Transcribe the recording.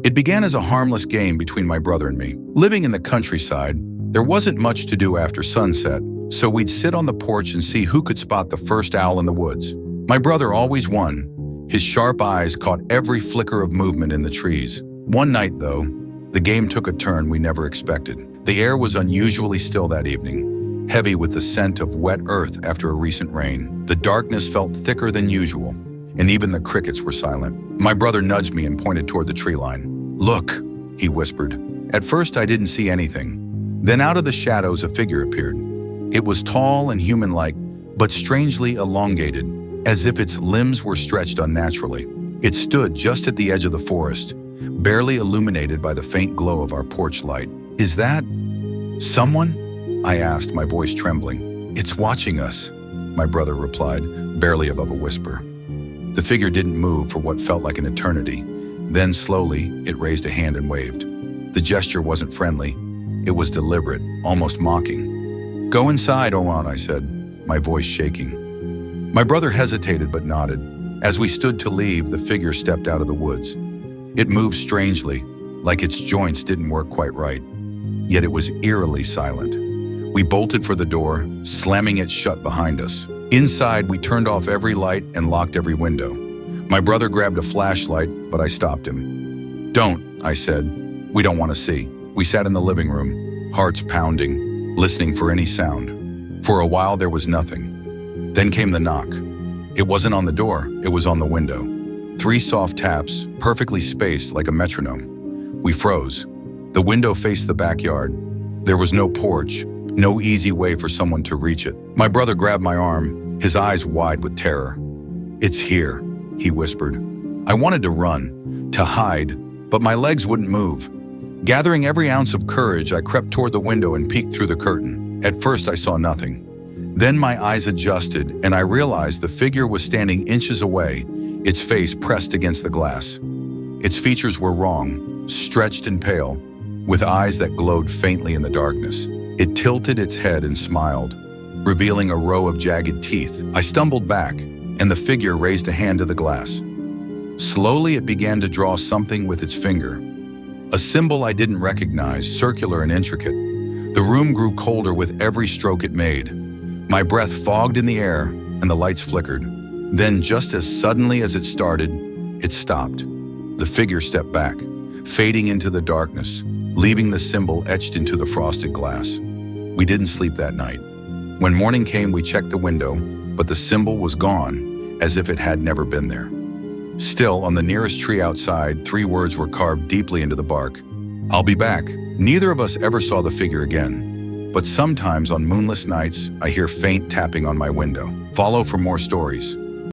It began as a harmless game between my brother and me. Living in the countryside, there wasn't much to do after sunset, so we'd sit on the porch and see who could spot the first owl in the woods. My brother always won. His sharp eyes caught every flicker of movement in the trees. One night, though, the game took a turn we never expected. The air was unusually still that evening, heavy with the scent of wet earth after a recent rain. The darkness felt thicker than usual, and even the crickets were silent. My brother nudged me and pointed toward the tree line. "Look," he whispered. At first, I didn't see anything. Then out of the shadows, a figure appeared. It was tall and human-like, but strangely elongated, as if its limbs were stretched unnaturally. It stood just at the edge of the forest, barely illuminated by the faint glow of our porch light. "Is that someone?" I asked, my voice trembling. "It's watching us," my brother replied, barely above a whisper. The figure didn't move for what felt like an eternity. Then slowly, it raised a hand and waved. The gesture wasn't friendly. It was deliberate, almost mocking. "Go inside, Owen," I said, my voice shaking. My brother hesitated but nodded. As we stood to leave, the figure stepped out of the woods. It moved strangely, like its joints didn't work quite right. Yet it was eerily silent. We bolted for the door, slamming it shut behind us. Inside, we turned off every light and locked every window. My brother grabbed a flashlight, but I stopped him. "Don't," I said. "We don't want to see." We sat in the living room, hearts pounding, listening for any sound. For a while, there was nothing. Then came the knock. It wasn't on the door, it was on the window. 3 soft taps, perfectly spaced like a metronome. We froze. The window faced the backyard. There was no porch, no easy way for someone to reach it. My brother grabbed my arm, his eyes wide with terror. "It's here," he whispered. I wanted to run, to hide, but my legs wouldn't move. Gathering every ounce of courage, I crept toward the window and peeked through the curtain. At first, I saw nothing. Then my eyes adjusted, and I realized the figure was standing inches away, its face pressed against the glass. Its features were wrong, stretched and pale, with eyes that glowed faintly in the darkness. It tilted its head and smiled, revealing a row of jagged teeth. I stumbled back, and the figure raised a hand to the glass. Slowly, it began to draw something with its finger. A symbol I didn't recognize, circular and intricate. The room grew colder with every stroke it made. My breath fogged in the air, and the lights flickered. Then, just as suddenly as it started, it stopped. The figure stepped back, fading into the darkness, leaving the symbol etched into the frosted glass. We didn't sleep that night. When morning came, we checked the window, but the symbol was gone, as if it had never been there. Still, on the nearest tree outside, 3 words were carved deeply into the bark. "I'll be back." Neither of us ever saw the figure again. But sometimes on moonless nights, I hear faint tapping on my window. Follow for more stories.